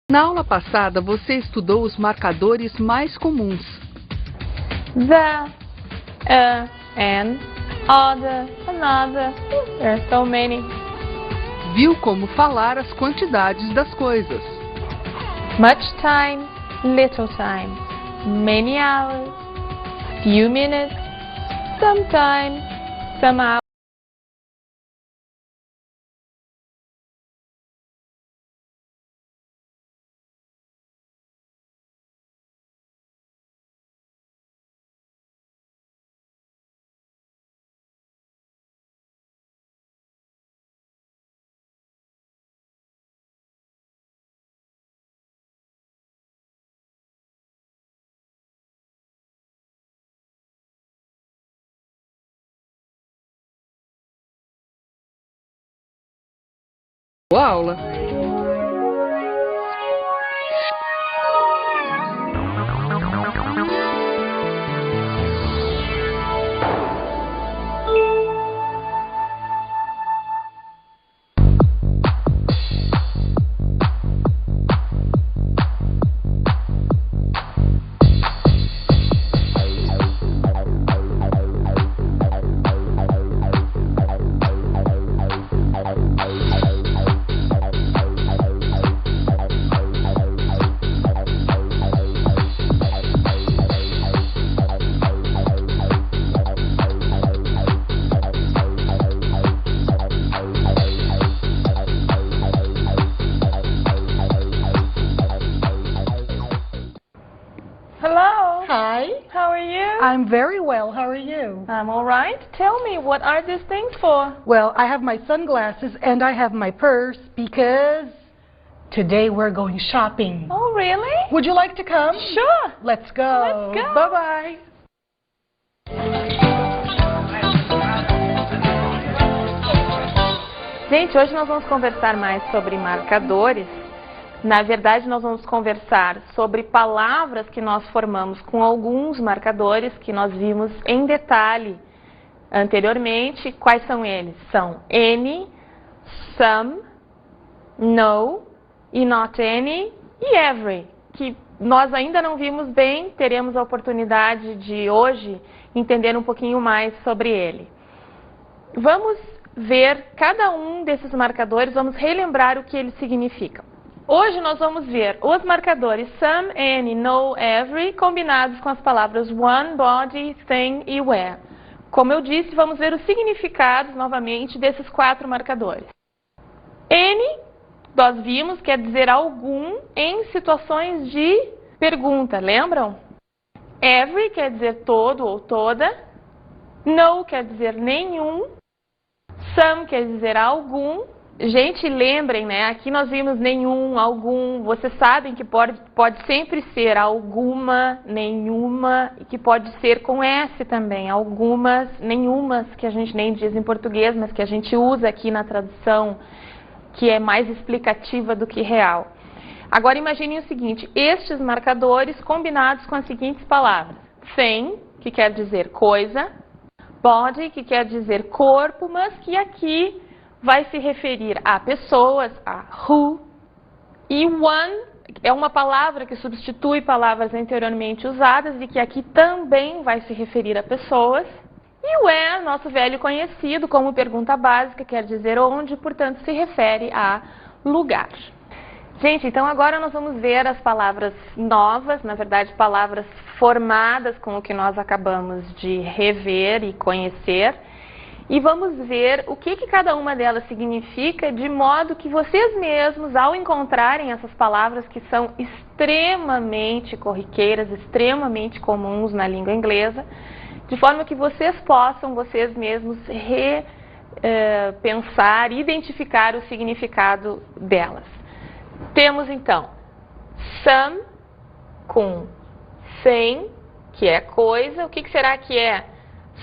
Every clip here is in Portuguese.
Na aula passada, você estudou os marcadores mais comuns. The, an, other, another. There are so many. Viu como falar as quantidades das coisas. Much time, little time. Many hours, few minutes, some time, some hours. Boa aula! Hello. Hi. How are you? I'm very well. How are you? I'm all right. Tell me, what are these things for? Well, I have my sunglasses and I have my purse because today we're going shopping. Oh, really? Would you like to come? Sure. Let's go. Let's go. Bye-bye. Gente, hoje nós vamos conversar mais sobre marcadores. Na verdade, nós vamos conversar sobre palavras que nós formamos com alguns marcadores que nós vimos em detalhe anteriormente. Quais são eles? São any, some, no, e not any e every, que nós ainda não vimos bem, teremos a oportunidade de hoje entender um pouquinho mais sobre ele. Vamos ver cada um desses marcadores, vamos relembrar o que eles significam. Hoje nós vamos ver os marcadores some, any, no, every, combinados com as palavras one, body, thing e where. Como eu disse, vamos ver os significados novamente desses 4 marcadores. Any, nós vimos, quer dizer algum em situações de pergunta, lembram? Every quer dizer todo ou toda. No quer dizer nenhum. Some quer dizer algum. Gente, lembrem, né? Aqui nós vimos nenhum, algum. Vocês sabem que pode sempre ser alguma, nenhuma, e que pode ser com S também. Algumas, nenhumas, que a gente nem diz em português, mas que a gente usa aqui na tradução, que é mais explicativa do que real. Agora imaginem o seguinte, estes marcadores combinados com as seguintes palavras. Thing, que quer dizer coisa. Body, que quer dizer corpo, mas que aqui vai se referir a pessoas, a who. E one é uma palavra que substitui palavras anteriormente usadas e que aqui também vai se referir a pessoas. E where, nosso velho conhecido como pergunta básica, quer dizer onde, portanto se refere a lugar. Gente, então agora nós vamos ver as palavras novas, na verdade palavras formadas com o que nós acabamos de rever e conhecer. E vamos ver o que cada uma delas significa, de modo que vocês mesmos, ao encontrarem essas palavras que são extremamente corriqueiras, extremamente comuns na língua inglesa, de forma que vocês possam, vocês mesmos, repensar, identificar o significado delas. Temos então some com thing, que é coisa. O que será que é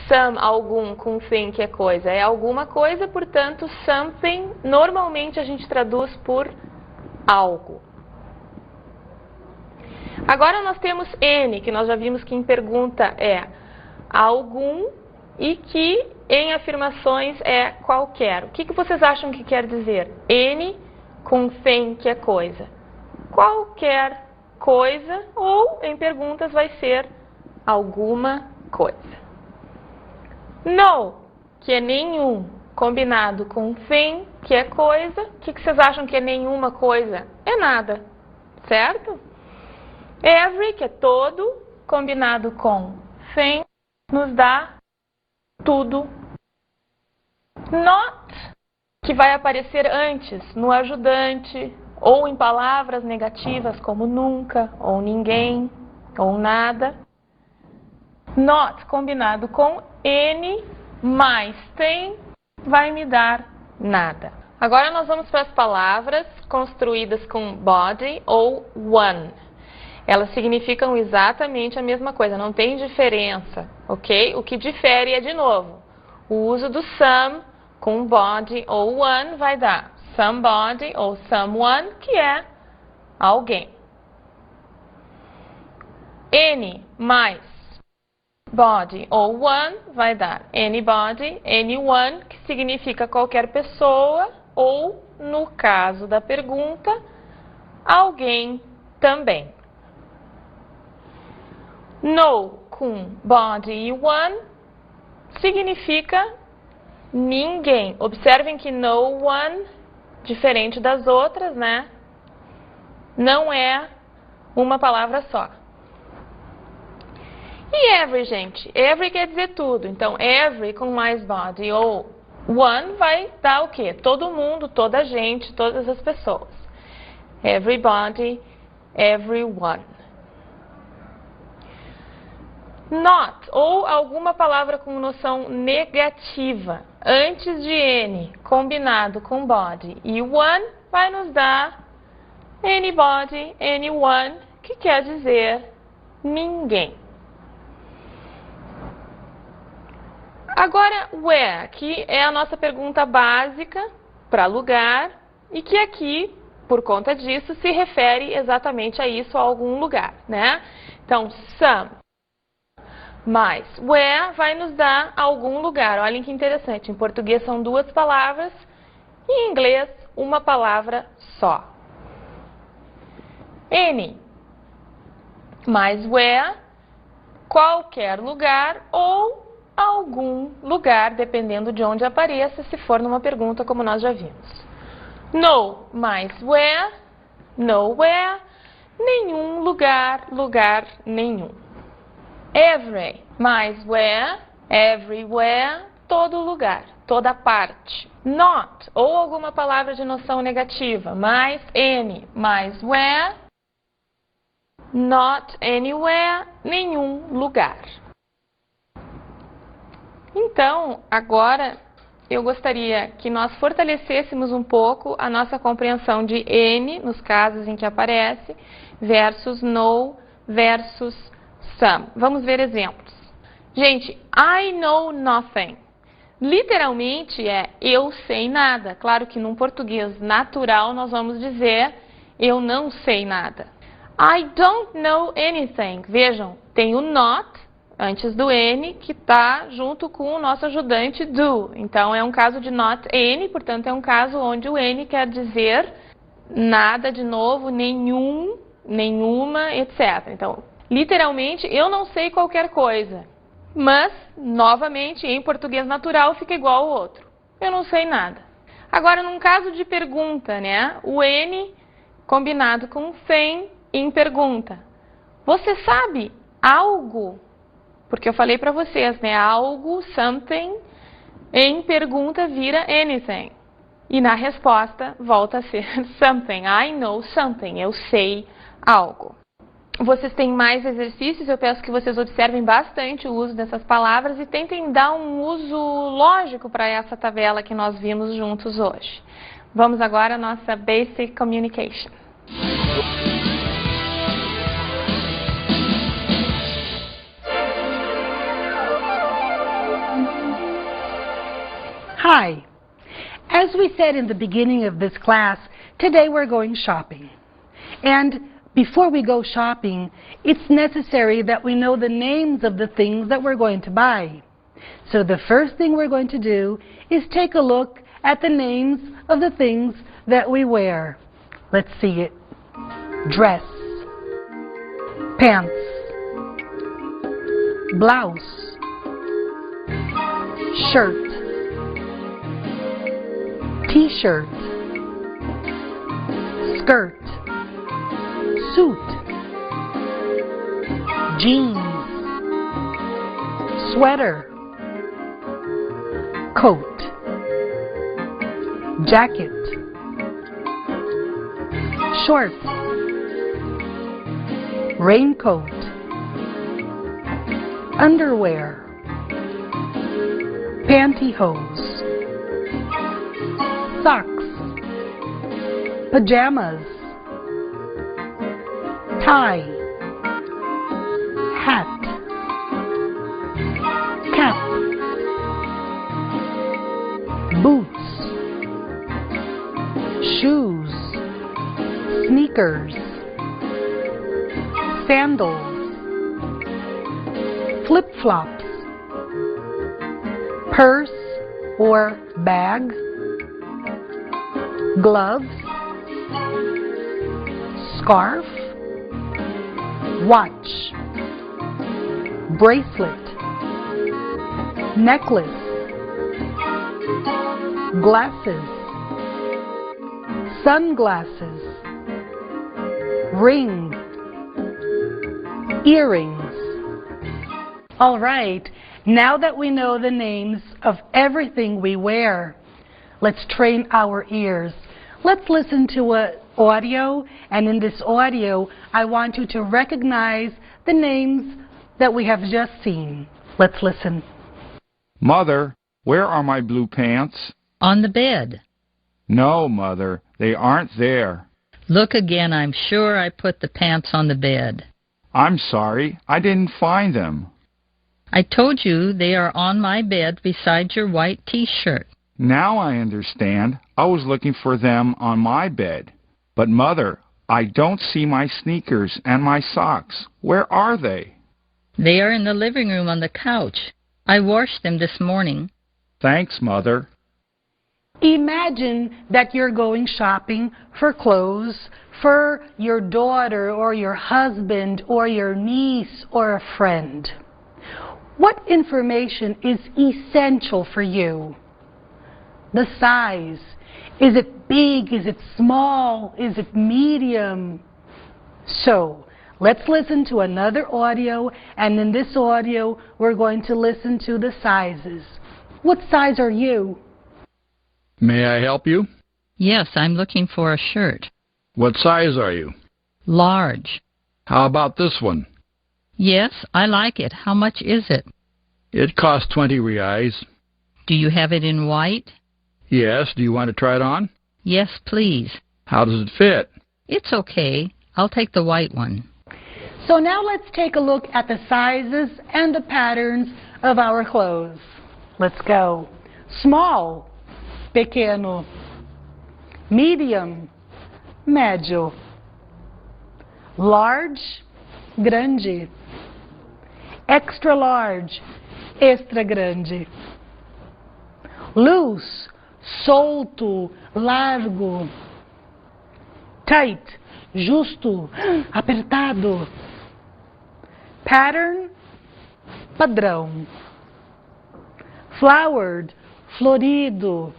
some, algum, com thing, que é coisa? É alguma coisa, portanto, something, normalmente a gente traduz por algo. Agora nós temos any, que nós já vimos que em pergunta é algum e que em afirmações é qualquer. O que vocês acham que quer dizer? Any com thing, que é coisa. qualquer coisa, ou em perguntas vai ser alguma coisa. No, que é nenhum, combinado com thing, que é coisa. O que vocês acham que é nenhuma coisa? É nada, certo? Every, que é todo, combinado com thing, nos dá tudo. Not, que vai aparecer antes, no ajudante, ou em palavras negativas como nunca, ou ninguém, ou nada. Not, combinado com any, mais tem, vai me dar nada. Agora nós vamos para as palavras construídas com body ou one. Elas significam exatamente a mesma coisa, não tem diferença, ok? O que difere é, de novo, o uso do some com body ou one vai dar somebody ou someone, que é alguém. Any mais body ou one vai dar anybody, anyone, que significa qualquer pessoa, ou, no caso da pergunta, alguém também. No com body e one significa ninguém. Observem que no one, diferente das outras, né? Não é uma palavra só. E every, gente? Every quer dizer tudo. Então, every com mais body ou one vai dar o quê? Todo mundo, toda a gente, todas as pessoas. Everybody, everyone. Not, ou alguma palavra com noção negativa, antes de any, combinado com body e one, vai nos dar anybody, anyone, que quer dizer ninguém. Agora, where, que é a nossa pergunta básica para lugar e que aqui, por conta disso, se refere exatamente a isso, a algum lugar, né? Então, some mais where vai nos dar algum lugar. Olhem que interessante, em português são duas palavras e em inglês uma palavra só. Any mais where, qualquer lugar ou algum lugar, dependendo de onde apareça, se for numa pergunta como nós já vimos. No mais where, nowhere, nenhum lugar, lugar nenhum. Every mais where, everywhere, todo lugar, toda parte. Not, ou alguma palavra de noção negativa, mais any, mais where, not anywhere, nenhum lugar. Então, agora eu gostaria que nós fortalecêssemos um pouco a nossa compreensão de any, nos casos em que aparece, versus no, versus some. Vamos ver exemplos. Gente, I know nothing. Literalmente é eu sei nada. Claro que num português natural nós vamos dizer eu não sei nada. I don't know anything. Vejam, tem o not antes do N que está junto com o nosso ajudante do. Então é um caso de not any, portanto é um caso onde o N quer dizer nada de novo, nenhum, nenhuma, etc. Então, literalmente, eu não sei qualquer coisa. Mas, novamente, em português natural fica igual ao outro. Eu não sei nada. Agora, num caso de pergunta, né? O N combinado com thing em pergunta. Você sabe algo? Porque eu falei para vocês, né? Algo, something, em pergunta vira anything. E na resposta volta a ser something. I know something. Eu sei algo. Vocês têm mais exercícios, eu peço que vocês observem bastante o uso dessas palavras e tentem dar um uso lógico para essa tabela que nós vimos juntos hoje. Vamos agora à nossa Basic Communication. Hi. As we said in the beginning of this class, today we're going shopping. And before we go shopping, it's necessary that we know the names of the things that we're going to buy. So the first thing we're going to do is take a look at the names of the things that we wear. Let's see it. dress, pants, blouse, shirt, t-shirt, skirt, suit, jeans, sweater, coat, jacket, shorts, raincoat, underwear, pantyhose, socks, pajamas, tie, hat, cap, boots, shoes, sneakers, sandals, flip-flops, purse or bag, gloves, scarf, watch, bracelet, necklace, glasses, sunglasses, ring, earrings. All right, now that we know the names of everything we wear, let's train our ears. Let's listen to an audio, and in this audio, I want you to recognize the names that we have just seen. Let's listen. Mother, where are my blue pants? On the bed. No, Mother, they aren't there. Look again, I'm sure I put the pants on the bed. I'm sorry, I didn't find them. I told you they are on my bed beside your white t-shirt. Now I understand. I was looking for them on my bed. But, Mother, I don't see my sneakers and my socks. Where are they? They are in the living room on the couch. I washed them this morning. Thanks, Mother. Imagine that you're going shopping for clothes for your daughter or your husband or your niece or a friend. What information is essential for you? The size. Is it big? Is it small? Is it medium? So, let's listen to another audio, and in this audio, we're going to listen to the sizes. What size are you? May I help you? Yes, I'm looking for a shirt. What size are you? Large. How about this one? Yes, I like it. How much is it? It costs 20 reais. Do you have it in white? Yes, do you want to try it on? Yes, please. How does it fit? It's okay. I'll take the white one. So now let's take a look at the sizes and the patterns of our clothes. Let's go. Small, pequeno. Medium, médio. Large, grande. Extra large, extra grande. Loose, solto, largo. Tight, justo, apertado. Pattern, padrão. Flowered, florido.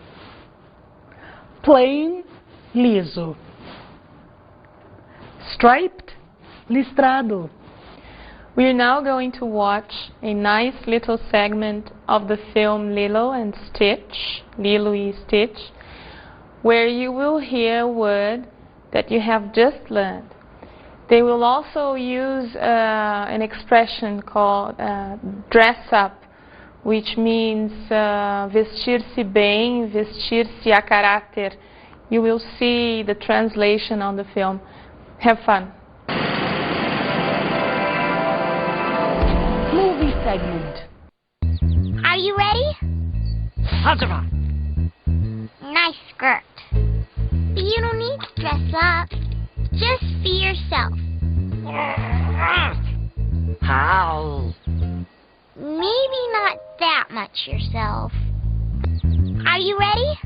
Plain, liso. Striped, listrado. We are now going to watch a nice little segment of the film Lilo and Stitch, Lilo e Stitch, where you will hear a word that you have just learned. They will also use an expression called dress up, which means vestir-se bem, vestir-se a caráter. You will see the translation on the film. Have fun. Movie segment. Are you ready? Hazara. Nice skirt. But you don't need to dress up. Just be yourself. How? Maybe not that much yourself. Are you ready?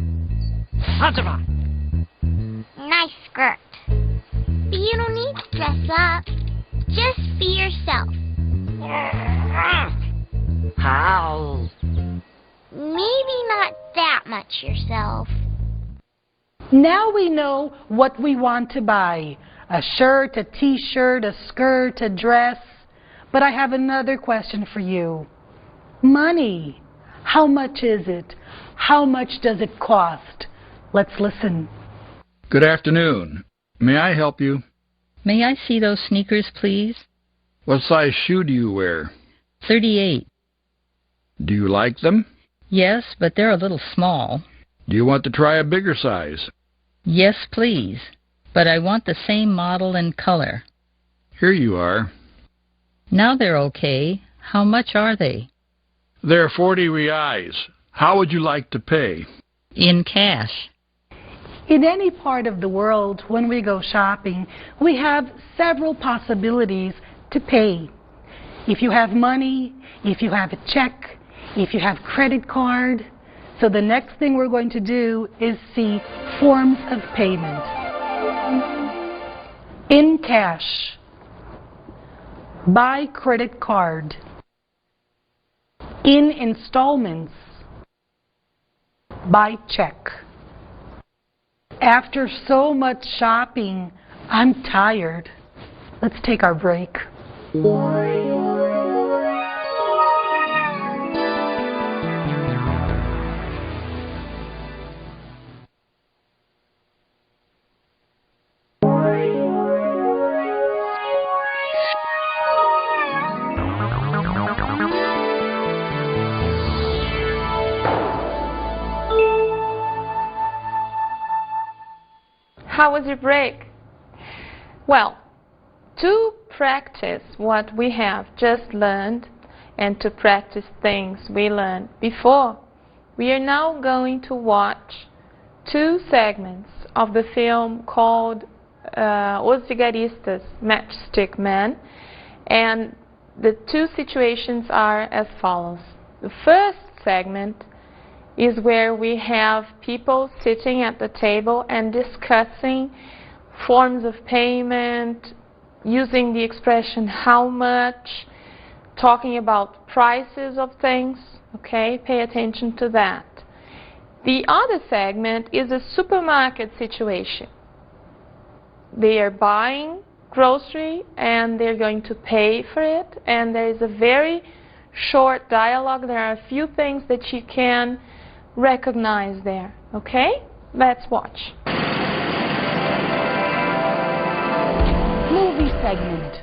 Hazara. Nice skirt. But you don't need to dress up. Just be yourself. Howl. Maybe not that much yourself. Now we know what we want to buy. A shirt, a t-shirt, a skirt, a dress. But I have another question for you. Money. How much is it? How much does it cost? Let's listen. Good afternoon. May I help you? May I see those sneakers, please? What size shoe do you wear? 38. Do you like them? Yes, but they're a little small. Do you want to try a bigger size? Yes, please. But I want the same model and color. Here you are. Now they're okay. How much are they? They're 40 reais. How would you like to pay? In cash. In any part of the world, when we go shopping, we have several possibilities to pay. If you have money, if you have a check, if you have credit card. So the next thing we're going to do is see forms of payment. In cash. By credit card. In installments. By check. After so much shopping, I'm tired. Let's take our break. How was your break? Well, to practice what we have just learned and to practice things we learned before, we are now going to watch 2 segments of the film called Os Vigaristas, Matchstick Men, and the 2 situations are as follows. The first segment is where we have people sitting at the table and discussing forms of payment, using the expression how much, talking about prices of things. Okay, pay attention to that. The other segment is a supermarket situation. They are buying grocery and they're going to pay for it, and there is a very short dialogue. There are a few things that you can recognize there. Okay? Let's watch. Movie segment.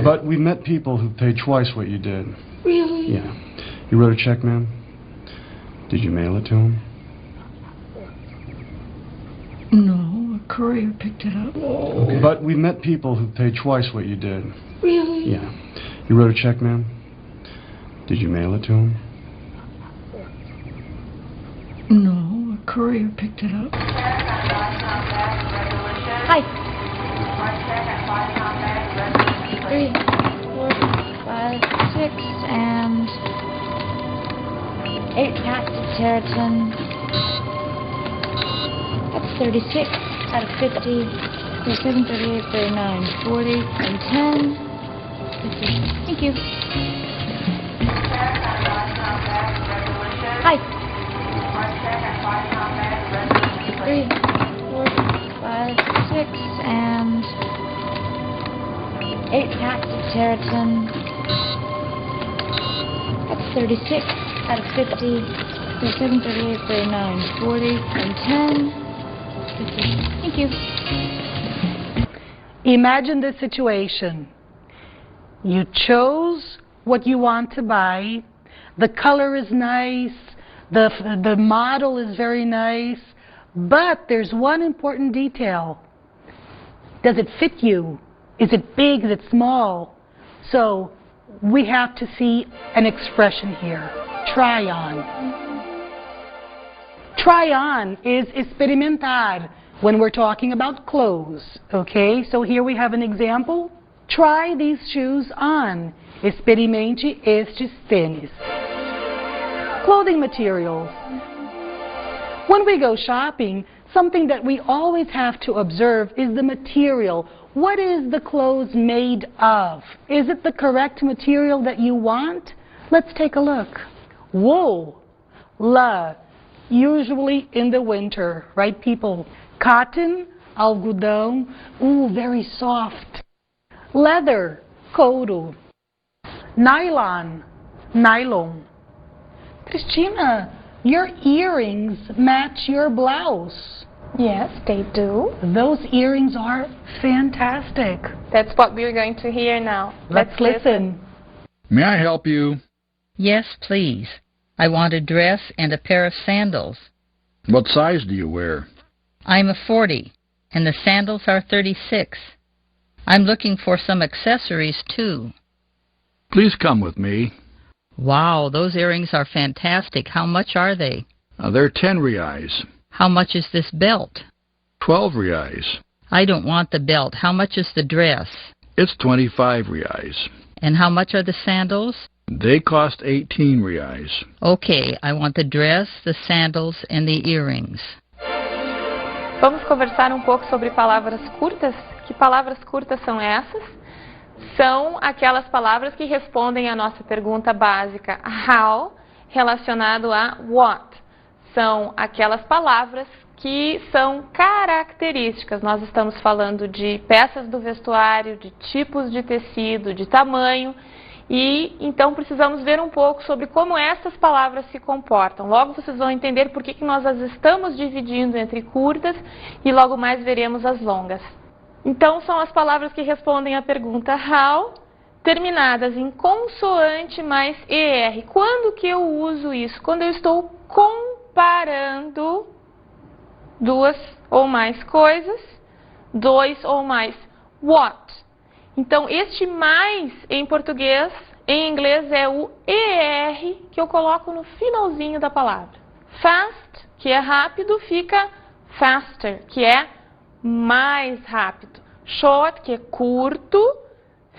But we met people who paid twice what you did. Really? Yeah. You wrote a check, ma'am? Did you mail it to him? No, a courier picked it up. But we met people who paid twice what you did. Really? Yeah. You wrote a check, ma'am? Did you mail it to him? No, a courier picked it up. Hi. 3, 4, 5, 6, and 8 packs of Territon. That's 36 out of 50. 37, 38, 39, 40, and 10. 50. Thank you. Hi. 3, 4, 5, 6, and 8 packs of Territon. That's 36 out of 50. 37, 38, 39, 40, and 10. 50. Thank you. Imagine this situation. You chose what you want to buy. The color is nice. The model is very nice. But there's one important detail. Does it fit you? Is it big? Is it small? So we have to see an expression here. Try on. Try on is experimentar when we're talking about clothes. Okay, so here we have an example. Try these shoes on. Experimente estes tênis. Clothing materials. When we go shopping, something that we always have to observe is the material. What is the clothes made of? Is it the correct material that you want? Let's take a look. Wool, usually in the winter, right people? Cotton, algodão, very soft. Leather, couro. Nylon. Cristina, your earrings match your blouse. Yes, they do. Those earrings are fantastic. That's what we're going to hear now. Let's listen. May I help you? Yes, please. I want a dress and a pair of sandals. What size do you wear? I'm a 40, and the sandals are 36. I'm looking for some accessories, too. Please come with me. Wow, those earrings are fantastic. How much are they? They're 10 reais. How much is this belt? 12 reais. I don't want the belt. How much is the dress? It's 25 reais. And how much are the sandals? They cost 18 reais. Okay, I want the dress, the sandals, and the earrings. Vamos conversar um pouco sobre palavras curtas. Que palavras curtas são essas? São aquelas palavras que respondem à nossa pergunta básica how, relacionado a what. São aquelas palavras que são características. Nós estamos falando de peças do vestuário, de tipos de tecido, de tamanho, e então precisamos ver um pouco sobre como essas palavras se comportam. Logo vocês vão entender por que nós as estamos dividindo entre curtas e logo mais veremos as longas. Então são as palavras que respondem à pergunta how, terminadas em consoante mais ER. Quando que eu uso isso? Quando eu estou comparando duas ou mais coisas, dois ou mais what. Então, este mais em português, em inglês é o ER que eu coloco no finalzinho da palavra. Fast, que é rápido, fica faster, que é mais rápido. Short, que é curto,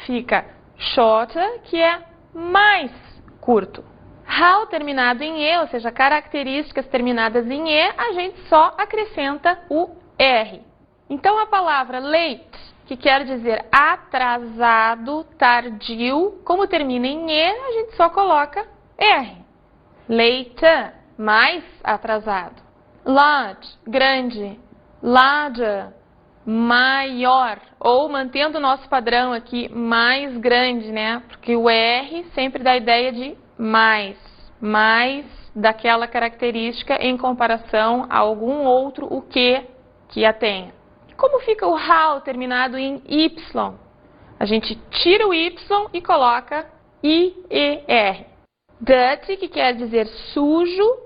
fica shorter, que é mais curto. How terminado em E, ou seja, características terminadas em E, a gente só acrescenta o R. Então a palavra late, que quer dizer atrasado, tardio, como termina em E, a gente só coloca R. Later, mais atrasado. Large, grande. Larger, maior. Ou mantendo o nosso padrão aqui, mais grande, né? Porque o R sempre dá a ideia de mais daquela característica em comparação a algum outro o que a tenha. Como fica o how terminado em Y? A gente tira o Y e coloca IER. Dirty, que quer dizer sujo,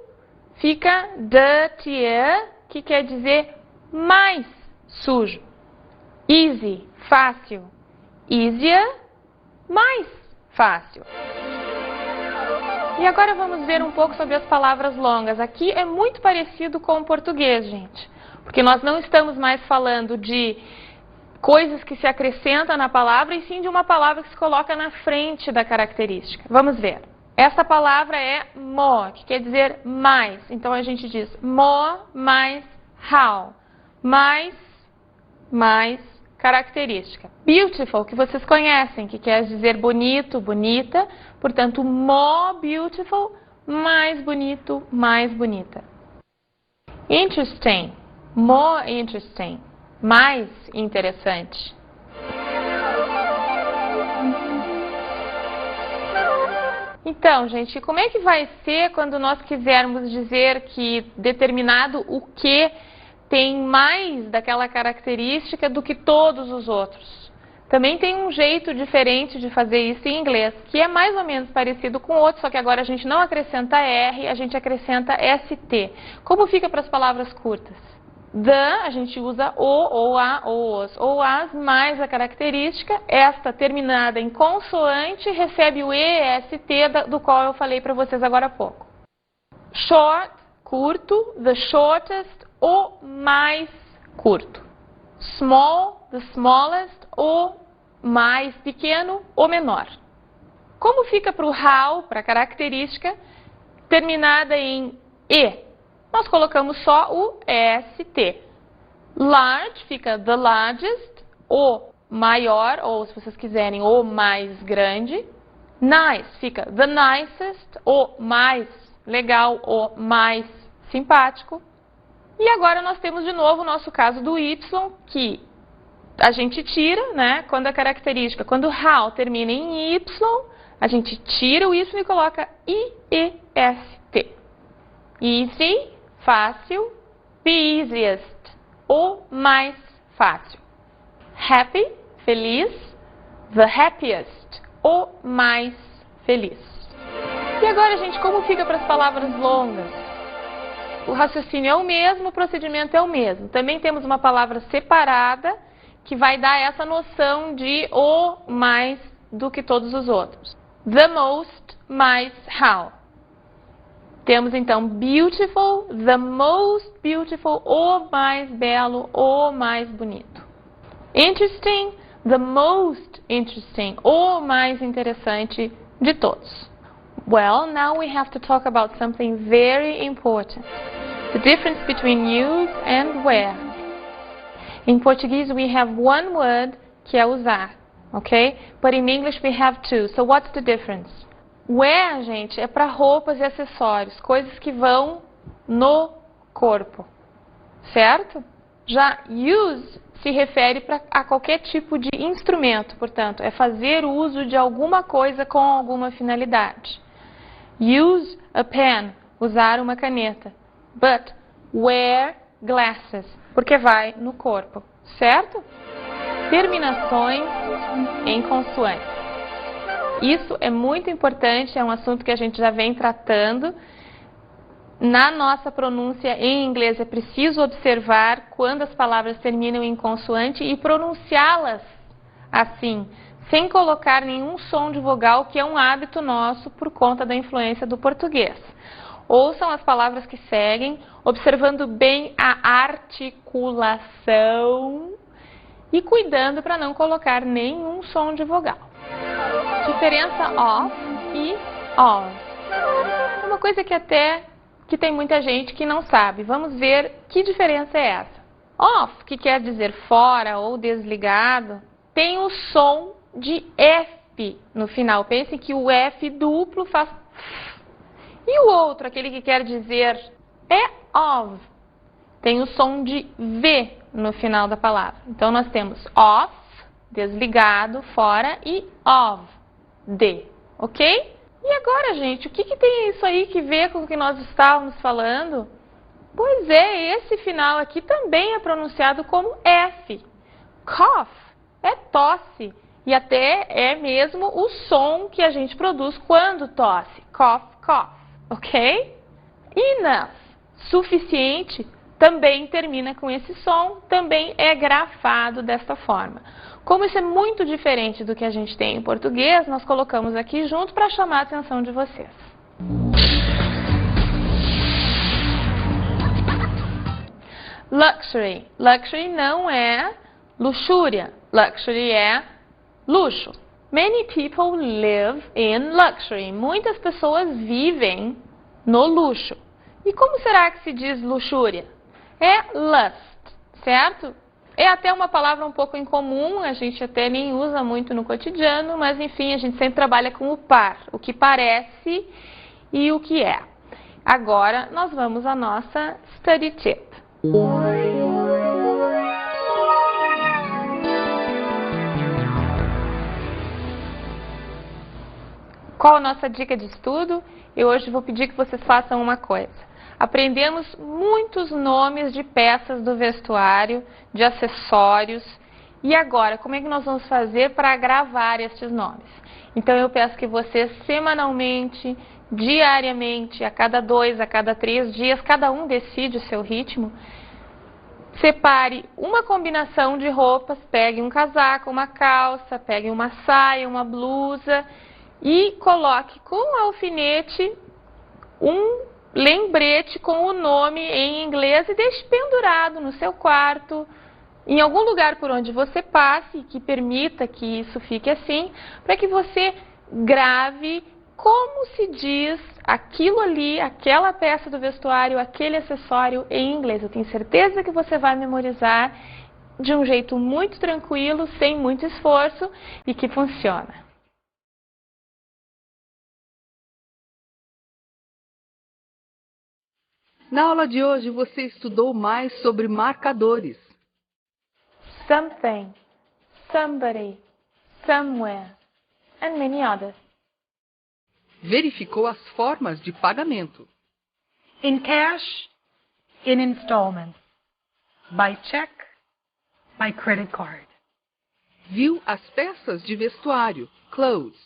fica dirtier, que quer dizer mais sujo. Easy, fácil. Easier, mais fácil. E agora vamos ver um pouco sobre as palavras longas. Aqui é muito parecido com o português, gente. Porque nós não estamos mais falando de coisas que se acrescentam na palavra, e sim de uma palavra que se coloca na frente da característica. Vamos ver. Essa palavra é more, que quer dizer mais. Então a gente diz more mais how. Mais característica. Beautiful, que vocês conhecem, que quer dizer bonito, bonita. Portanto, more beautiful, mais bonito, mais bonita. Interesting, more interesting, mais interessante. Então, gente, como é que vai ser quando nós quisermos dizer que determinado o que tem mais daquela característica do que todos os outros? Também tem um jeito diferente de fazer isso em inglês, que é mais ou menos parecido com o outro, só que agora a gente não acrescenta R, a gente acrescenta ST. Como fica para as palavras curtas? The, a gente usa o, ou a, ou os, ou as, mais a característica. Esta, terminada em consoante, recebe o EST, do qual eu falei para vocês agora há pouco. Short, curto, the shortest, o mais curto. Small, the smallest, o mais pequeno, o menor. Como fica para o how, para a característica, terminada em E? nós colocamos só o ST. Large fica the largest, o maior, ou se vocês quiserem, o mais grande. Nice fica the nicest, o mais legal, o mais simpático. E agora nós temos de novo o nosso caso do Y, que a gente tira, né, quando a característica, quando how termina em Y, a gente tira o Y e coloca IEST. Easy, fácil, the easiest, o mais fácil. Happy, feliz, the happiest, o mais feliz. E agora, gente, como fica para as palavras longas? O raciocínio é o mesmo, o procedimento é o mesmo. Também temos uma palavra separada que vai dar essa noção de o mais do que todos os outros. The most mais how. Temos então beautiful, the most beautiful, o mais belo, o mais bonito. Interesting, the most interesting, o mais interessante de todos. Well, now we have to talk about something very important. The difference between use and where. In Portuguese we have one word, que é usar, ok? But in English we have two. So what's the difference? Wear, gente, é para roupas e acessórios, coisas que vão no corpo, certo? Já use se refere a qualquer tipo de instrumento, portanto, é fazer uso de alguma coisa com alguma finalidade. Use a pen, usar uma caneta. But wear glasses, porque vai no corpo, certo? Terminações em consoantes. Isso é muito importante, é um assunto que a gente já vem tratando. Na nossa pronúncia em inglês é preciso observar quando as palavras terminam em consoante e pronunciá-las assim, sem colocar nenhum som de vogal, que é um hábito nosso por conta da influência do português. Ouçam as palavras que seguem, observando bem a articulação e cuidando para não colocar nenhum som de vogal. Diferença of e of. Uma coisa que tem muita gente que não sabe. Vamos ver que diferença é essa. Off, que quer dizer fora ou desligado, tem o som de F no final. Pensem que o F duplo faz F. E o outro, aquele que quer dizer of, tem o som de V no final da palavra. Então nós temos off, desligado, fora, e of, de, ok? E agora, gente, o que tem isso aí que vê com o que nós estávamos falando? Pois é, esse final aqui também é pronunciado como F. Cough é tosse. E até é mesmo o som que a gente produz quando tosse. Cough, cough. Ok? Enough, suficiente, também termina com esse som, também é grafado desta forma. Como isso é muito diferente do que a gente tem em português, nós colocamos aqui junto para chamar a atenção de vocês. Luxury. Luxury não é luxúria. Luxury é luxo. Many people live in luxury. Muitas pessoas vivem no luxo. E como será que se diz luxúria? É lust, certo? É até uma palavra um pouco incomum, a gente até nem usa muito no cotidiano, mas enfim, a gente sempre trabalha com o par, o que parece e o que é. Agora, nós vamos à nossa study tip. Qual a nossa dica de estudo? Eu hoje vou pedir que vocês façam uma coisa. Aprendemos muitos nomes de peças do vestuário, de acessórios. E agora, como é que nós vamos fazer para gravar estes nomes? Então eu peço que vocês semanalmente, diariamente, a cada 2, a cada 3 dias, cada um decide o seu ritmo, separe uma combinação de roupas, pegue um casaco, uma calça, pegue uma saia, uma blusa e coloque com alfinete um lembrete com o nome em inglês e deixe pendurado no seu quarto, em algum lugar por onde você passe, que permita que isso fique assim, para que você grave como se diz aquilo ali, aquela peça do vestuário, aquele acessório em inglês. Eu tenho certeza que você vai memorizar de um jeito muito tranquilo, sem muito esforço e que funciona. Na aula de hoje você estudou mais sobre marcadores. Something, somebody, somewhere, and many others. Verificou as formas de pagamento. In cash, in installments, by check, by credit card. Viu as peças de vestuário, clothes.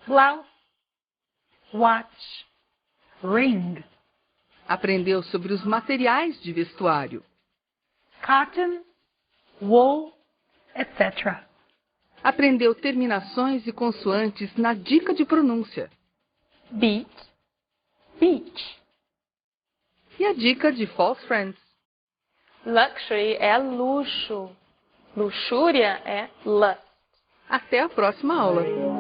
Blouse, watch, ring. Aprendeu sobre os materiais de vestuário. Cotton, wool, etc. Aprendeu terminações e consoantes na dica de pronúncia. Beach, beach. E a dica de false friends. Luxury é luxo. Luxúria é lust. Até a próxima aula.